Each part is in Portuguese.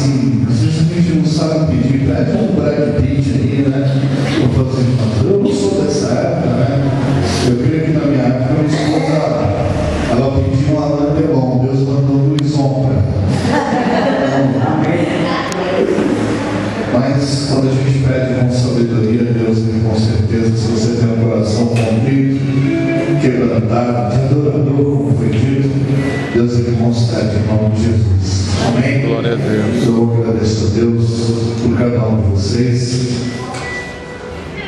assim, às vezes a gente não sabe pedir, pede um Brad Pitt aí, né? Eu não sou dessa época, né? Eu creio que na minha época minha esposa, ela pediu um Alain Delon, Deus mandou um Luizon para ela. Mas quando a gente pede com sabedoria, Deus, com certeza, se você tem um coração contrito, quebrantado, de adorador, como foi dito, Deus ele concede em nome de Jesus. Amém? Glória a Deus. Eu agradeço a Deus por cada um de vocês,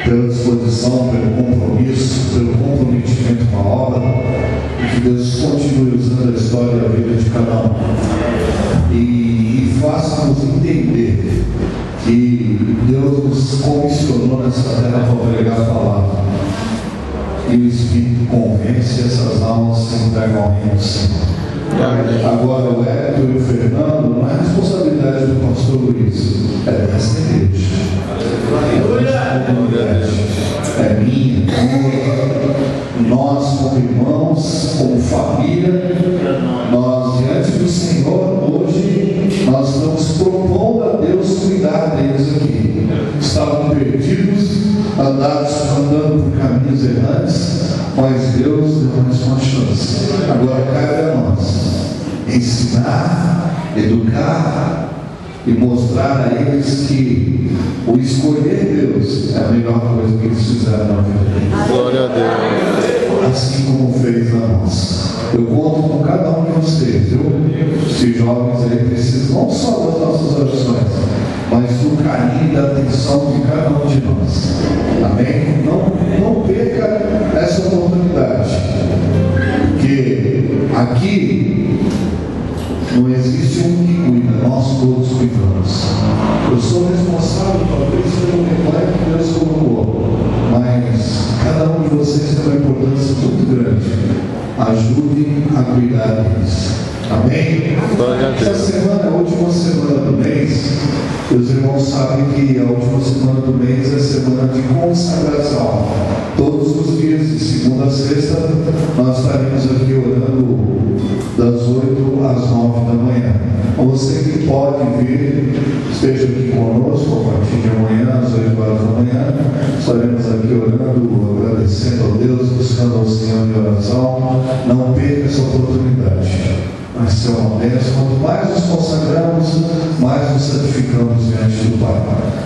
pela disposição, pelo compromisso, pelo comprometimento com a obra, e que Deus continue usando a história e a vida de cada um. E faça-nos entender que Deus nos comissionou nessa terra para pregar a palavra. E o Espírito convence, essas almas se entregam ao reino do Senhor. Agora o Hélio e o Fernando não é responsabilidade do pastor Luiz, é dessa igreja. É minha, tua. Nós como irmãos, como família, nós diante do Senhor hoje, nós estamos propondo a Deus cuidar deles aqui. Estavam perdidos, andando por caminhos errantes, mas Deus deu mais uma chance. Agora cabe a nós ensinar, educar e mostrar a eles que o escolher Deus é a melhor coisa que eles fizeram na vida deles. Glória a Deus. Assim como fez a nós. Eu conto com cada um de vocês, viu? Esses jovens aí precisam não só das nossas orações, mas do carinho e da atenção de cada um de nós. Amém? Não perca essa oportunidade. Porque aqui não existe um que cuida, nós todos cuidamos. Eu sou responsável talvez pelo reclame que Deus colocou, mas cada um de vocês tem uma importância muito grande. Ajudem a cuidar deles. Amém? Essa semana é a última semana do mês. Os irmãos sabem que a última semana do mês é a semana de consagração. Todos os dias, de segunda a sexta, nós estaremos aqui orando das 8 às 9 da manhã. Você que pode vir, esteja aqui conosco a partir de amanhã, às 8 horas da manhã. Estaremos aqui orando, agradecendo a Deus, buscando ao Senhor de oração. Não perca essa oportunidade. Vai ser uma bênção. Quanto mais nos consagramos, mais nos santificamos diante do Pai.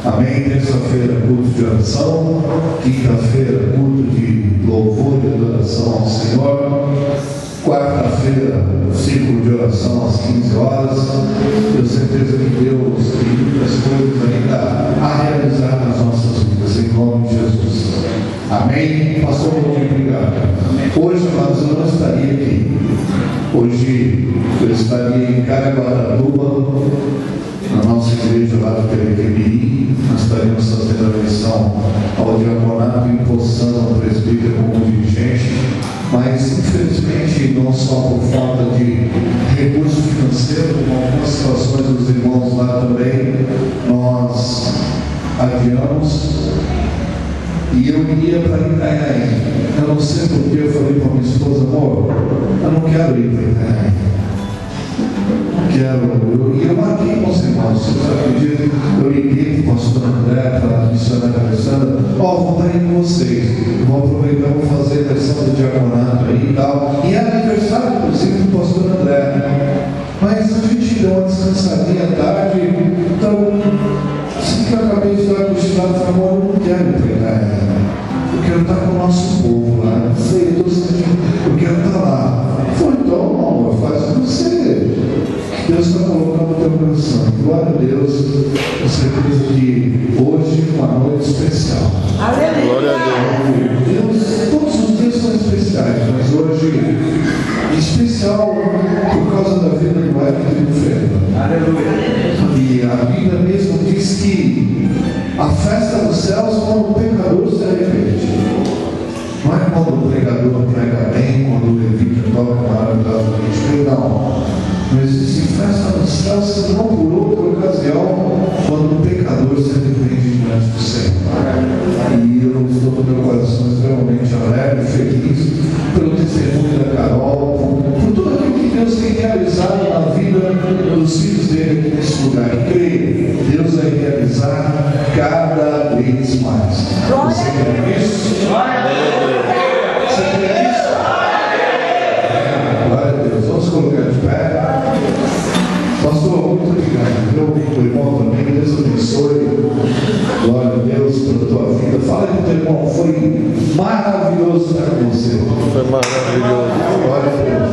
Amém? Terça-feira, culto de oração. Quinta-feira, culto de louvor e adoração ao Senhor. Quarta-feira, ciclo de oração às 15 horas. Tenho certeza que Deus tem muitas coisas ainda a realizar nas nossas vidas, em nome de Jesus. Amém? Pastor, muito obrigado. Hoje eu não estaria aqui. Hoje eu estaria em Caraguatatuba, na nossa igreja lá do Perequemirim. Nós estaremos fazendo a missão ao diaconato, impostando ao presbítero como dirigente. Mas, infelizmente, não só por falta de recurso financeiro, como algumas situações dos irmãos lá também, nós adiamos. E eu iria para Itanhaém. Eu não sei porque eu falei para minha esposa, amor, eu não quero ir para Itanhaém. Eu marquei com os irmãos, se você acredita, eu liguei para o pastor André, para a missionária Alessandra, vou estar aí com vocês, vou aproveitar, vou fazer a lição do diaconato aí e tal. E é aniversário, inclusive, do pastor André. Mas a gente deu uma descansadinha à tarde, então, assim que eu acabei de dar cochilado, eu falei, amor, eu não quero ir para Itanhaém. Eu quero estar com o nosso povo lá, não sei, eu quero estar lá. Foi então, amor, faz o que você. Deus está colocando no teu coração. Glória a Deus, com certeza que hoje é uma noite especial. Glória a Deus, todos os dias são especiais, mas hoje, especial por causa da vida do Hélio e do Fernando. E a Bíblia mesmo diz que a festa dos céus é quando o pecador se arrepende. Não é quando o pregador prega bem, quando o levita toca maravilhosamente, não. Não existe festa nos céus senão por outra ocasião, quando o pecador se arrepende diante do Senhor. E eu estou com meu coração extremamente alegre, feliz pelo testemunho da Carol, por tudo aquilo que Deus tem realizado na vida dos filhos dele aqui nesse lugar. obrigado. Creio, Deus vai realizar cada vez mais. Você crê nisso? Você crê nisso? Glória a Deus. Vamos colocar de pé. Pastor, muito obrigado. Meu irmão também, Deus abençoe. Glória a Deus pela tua vida. Fala com o teu irmão, foi maravilhoso estar com você. Foi maravilhoso. Glória a Deus.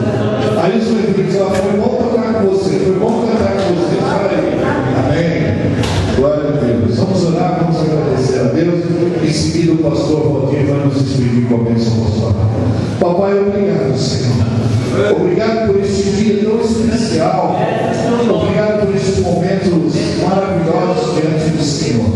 Aí os meus filhos, foi bom tocar com você, foi bom cantar com você. Fala aí. Amém. Glória a Deus. Vamos orar, vamos agradecer a Deus. Em seguida o pastor Valdir vai nos despedir com a bênção pastoral. Papai, obrigado, Senhor. Obrigado por este dia tão especial. Obrigado por estes momentos maravilhosos diante do Senhor.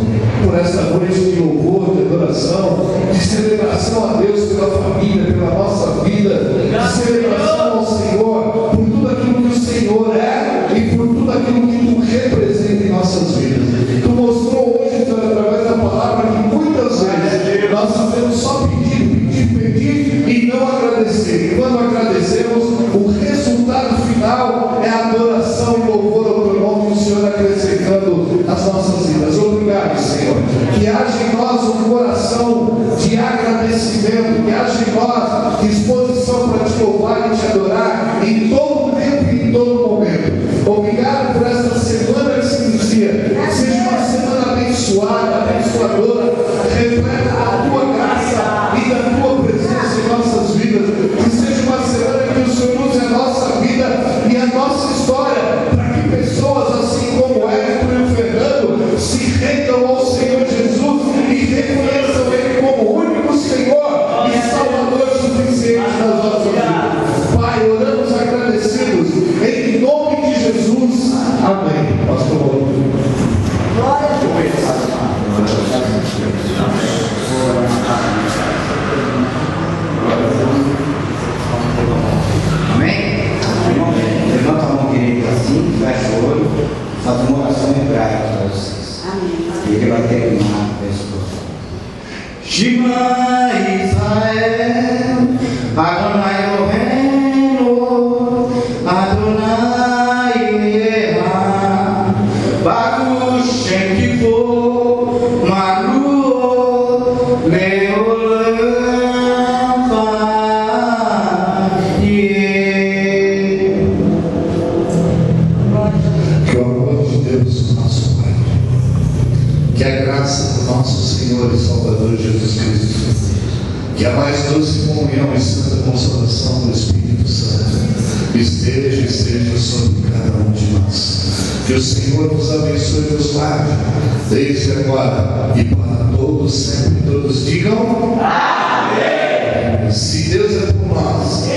Por esta noite de louvor, de adoração, de celebração a Deus pela família, pela nossa vida, de celebração ao Senhor por tudo aquilo que o Senhor é e por tudo aquilo que Tu representa em nossas vidas. Tu mostrou hoje, através da palavra, que muitas vezes nós sabemos só pedir e não agradecer. E quando agradecemos, o resultado final é a adoração e louvor ao Teu nome, o Senhor acrescentando as nossas vidas. Obrigado, Senhor. Que haja em nós um coração de agradecimento, que haja em nós disposição para Te louvar e Te adorar em todo tempo e em todo momento. Obrigado por esta semana que se inicia. Seja uma semana abençoada, abençoadora, repleta da Tua graça e da Tua presença em nossas vidas. Que seja uma semana que o Senhor use a nossa vida e a nossa história para que pessoas assim como o Érico e o Fernando se rendam ao Senhor Jesus e reconheçam Ele como o único Senhor e Salvador suficiente nas nossas vidas. Pai, oramos agradecidos em nome de Jesus. Amém. Pastor. Glória a Deus. Amém? Levanta a mão direita assim, fecha o olho, faz uma oração hebraica para vocês. Amém. E ele vai terminar a resposta. Shema Israel, Adonai Eloheinu, Adonai Echad, Baruch Shem Kivod, Malu Leolam Que o amor de Deus, nosso Pai, que a graça do nosso Senhor e Salvador Jesus Cristo, que a mais doce comunhão e santa consolação do Espírito Santo esteja e esteja sobre cada um de nós. Que o Senhor nos abençoe e nos guarde, desde agora e para todos sempre. Todos digam amém. Se Deus é por nós,